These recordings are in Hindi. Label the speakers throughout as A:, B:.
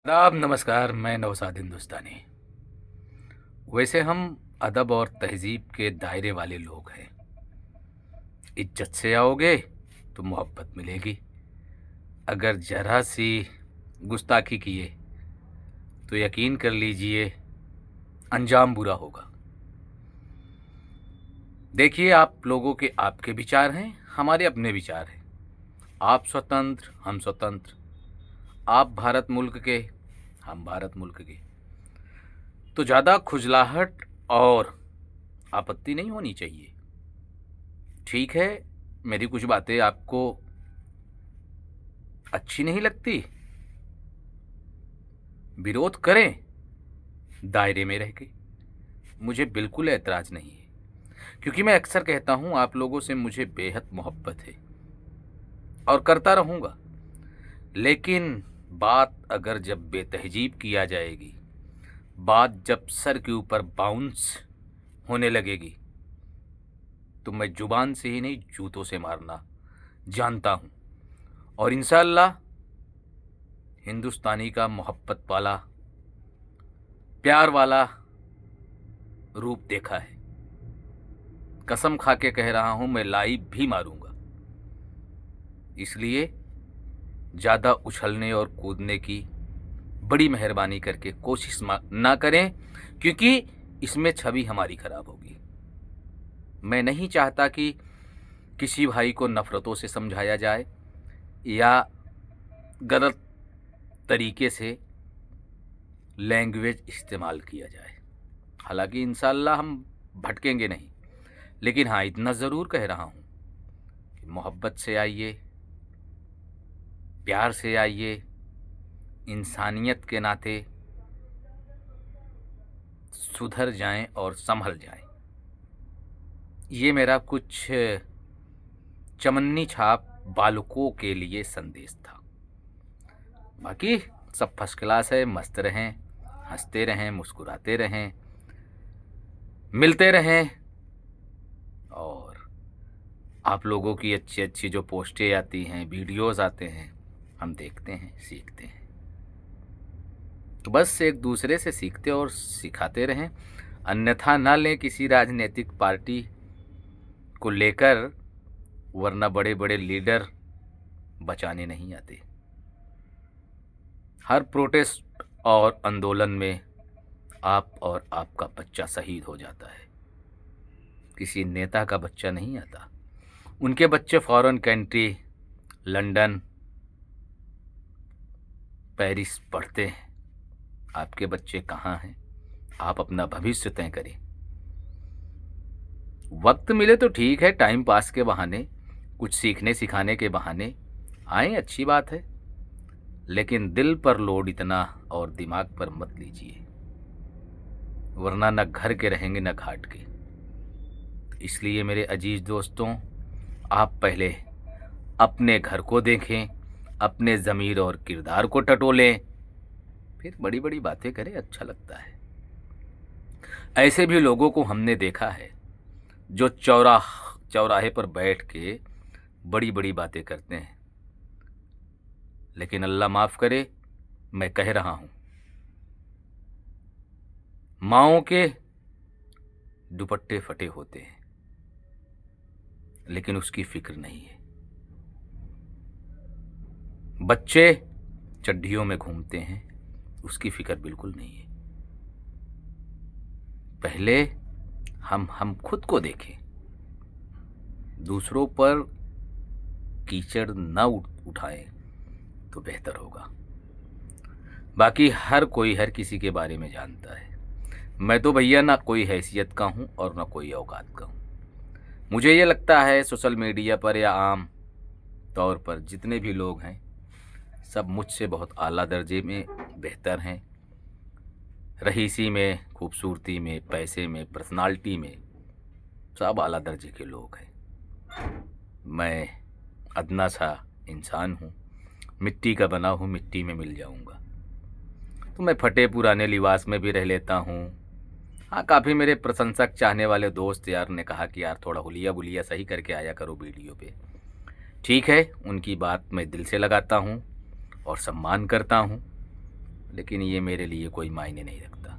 A: आदाब नमस्कार। मैं नौशाद हिंदुस्तानी। वैसे हम अदब और तहजीब के दायरे वाले लोग हैं। इज्जत से आओगे तो मोहब्बत मिलेगी। अगर जरा सी गुस्ताखी किए तो यकीन कर लीजिए अंजाम बुरा होगा। देखिए, आप लोगों के आपके विचार हैं, हमारे अपने विचार हैं। आप स्वतंत्र, हम स्वतंत्र। आप भारत मुल्क के, हम भारत मुल्क के। तो ज़्यादा खुजलाहट और आपत्ति नहीं होनी चाहिए। ठीक है, मेरी कुछ बातें आपको अच्छी नहीं लगती, विरोध करें दायरे में रह के। मुझे बिल्कुल ऐतराज़ नहीं है, क्योंकि मैं अक्सर कहता हूं आप लोगों से मुझे बेहद मोहब्बत है और करता रहूंगा। लेकिन बात अगर जब बेतहजीब किया जाएगी, बात जब सर के ऊपर बाउंस होने लगेगी, तो मैं जुबान से ही नहीं जूतों से मारना जानता हूं। और इंशाअल्लाह हिंदुस्तानी का मोहब्बत वाला, प्यार वाला रूप देखा है। कसम खा के कह रहा हूं, मैं लाइव भी मारूंगा। इसलिए ज़्यादा उछलने और कूदने की बड़ी मेहरबानी करके कोशिश ना करें, क्योंकि इसमें छवि हमारी खराब होगी। मैं नहीं चाहता कि किसी भाई को नफ़रतों से समझाया जाए या गलत तरीके से लैंग्वेज इस्तेमाल किया जाए। हालांकि इंशाअल्लाह हम भटकेंगे नहीं, लेकिन हाँ, इतना ज़रूर कह रहा हूँ कि मोहब्बत से आइए, प्यार से आइए, इंसानियत के नाते सुधर जाएं और संभल जाएं। ये मेरा कुछ चमन्नी छाप बालकों के लिए संदेश था। बाकी सब फर्स्ट क्लास है। मस्त रहें, हंसते रहें, मुस्कुराते रहें, मिलते रहें। और आप लोगों की अच्छी अच्छी जो पोस्टें आती हैं, वीडियोस आते हैं, हम देखते हैं, सीखते हैं। तो बस एक दूसरे से सीखते और सिखाते रहें। अन्यथा ना लें किसी राजनीतिक पार्टी को लेकर, वरना बड़े बड़े लीडर बचाने नहीं आते। हर प्रोटेस्ट और आंदोलन में आप और आपका बच्चा शहीद हो जाता है, किसी नेता का बच्चा नहीं आता। उनके बच्चे फॉरेन कंट्री, लंदन, पेरिस पढ़ते हैं। आपके बच्चे कहाँ हैं? आप अपना भविष्य तय करें। वक्त मिले तो ठीक है, टाइम पास के बहाने, कुछ सीखने सिखाने के बहाने आए, अच्छी बात है। लेकिन दिल पर लोड इतना और दिमाग पर मत लीजिए, वरना न घर के रहेंगे न घाट के। तो इसलिए मेरे अजीज दोस्तों, आप पहले अपने घर को देखें, अपने ज़मीर और किरदार को टटोलें, फिर बड़ी बड़ी बातें करें, अच्छा लगता है। ऐसे भी लोगों को हमने देखा है जो चौराहे पर बैठ के बड़ी बड़ी बातें करते हैं। लेकिन अल्लाह माफ़ करे, मैं कह रहा हूं, माओं के दुपट्टे फटे होते हैं, लेकिन उसकी फिक्र नहीं है। बच्चे चड्ढियों में घूमते हैं, उसकी फिक्र बिल्कुल नहीं है। पहले हम खुद को देखें, दूसरों पर कीचड़ न उठाएं तो बेहतर होगा। बाकी हर कोई हर किसी के बारे में जानता है। मैं तो भैया ना कोई हैसियत का हूँ और ना कोई औकात का हूँ। मुझे ये लगता है सोशल मीडिया पर या आम तौर पर जितने भी लोग हैं, सब मुझसे बहुत आला दर्जे में बेहतर हैं। रईसी में, खूबसूरती में, पैसे में, पर्सनालिटी में, सब आला दर्जे के लोग हैं। मैं अदना सा इंसान हूँ, मिट्टी का बना हूँ, मिट्टी में मिल जाऊँगा। तो मैं फटे पुराने लिबास में भी रह लेता हूँ। हाँ, काफ़ी मेरे प्रशंसक चाहने वाले दोस्त यार ने कहा कि यार थोड़ा हुलिया बुलिया सही करके आया करो वीडियो पे। ठीक है, उनकी बात मैं दिल से लगाता हूँ और सम्मान करता हूँ। लेकिन ये मेरे लिए कोई मायने नहीं रखता।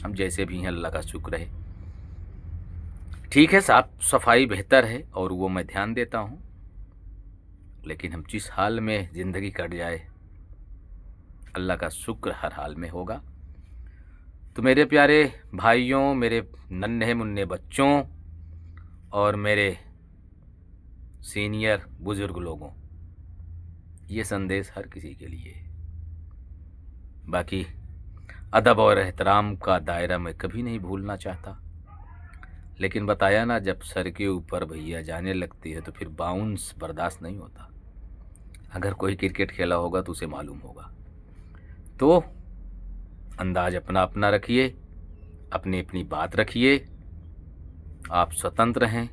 A: हम जैसे भी हैं अल्लाह का शुक्र है। ठीक है, साफ सफाई बेहतर है और वो मैं ध्यान देता हूँ, लेकिन हम जिस हाल में ज़िंदगी कट जाए अल्लाह का शुक्र हर हाल में होगा। तो मेरे प्यारे भाइयों, मेरे नन्हे मुन्ने बच्चों और मेरे सीनियर बुजुर्ग लोगों, ये संदेश हर किसी के लिए है। बाकी अदब और एहतराम का दायरा मैं कभी नहीं भूलना चाहता, लेकिन बताया ना, जब सर के ऊपर भैया जाने लगती है तो फिर बाउंस बर्दाश्त नहीं होता। अगर कोई क्रिकेट खेला होगा तो उसे मालूम होगा। तो अंदाज अपना अपना रखिए, अपनी अपनी बात रखिए, आप स्वतंत्र हैं,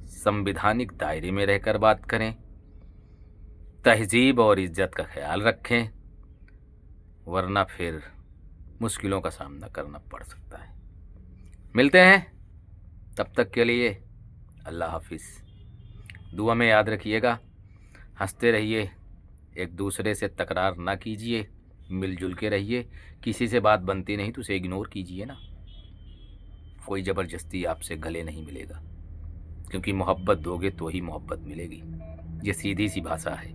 A: संवैधानिक दायरे में रहकर बात करें, तहजीब और इज्जत का ख्याल रखें, वरना फिर मुश्किलों का सामना करना पड़ सकता है। मिलते हैं, तब तक के लिए अल्लाह हाफिज़। दुआ में याद रखिएगा, हंसते रहिए, एक दूसरे से तकरार ना कीजिए, मिलजुल के रहिए। किसी से बात बनती नहीं तो उसे इग्नोर कीजिए ना, कोई ज़बरदस्ती आपसे गले नहीं मिलेगा, क्योंकि मोहब्बत दोगे तो ही मोहब्बत मिलेगी। ये सीधी सी भाषा है,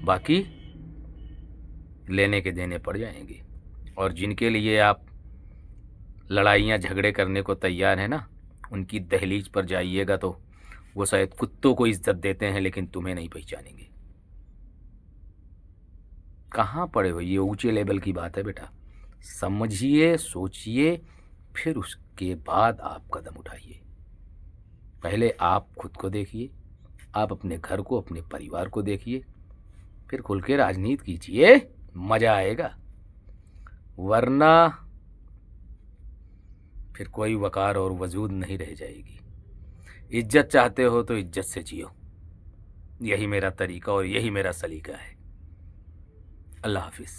A: बाकी लेने के देने पड़ जाएंगे। और जिनके लिए आप लड़ाइयाँ झगड़े करने को तैयार हैं ना, उनकी दहलीज पर जाइएगा तो वो शायद कुत्तों को इज्जत देते हैं लेकिन तुम्हें नहीं पहचानेंगे। कहाँ पड़े हो, ये ऊंचे लेवल की बात है बेटा। समझिए, सोचिए, फिर उसके बाद आप कदम उठाइए। पहले आप खुद को देखिए, आप अपने घर को, अपने परिवार को देखिए, फिर खुल के राजनीति कीजिए, मज़ा आएगा। वरना फिर कोई वकार और वजूद नहीं रह जाएगी। इज्जत चाहते हो तो इज्जत से जियो, यही मेरा तरीका और यही मेरा सलीका है। अल्लाह हाफिज़।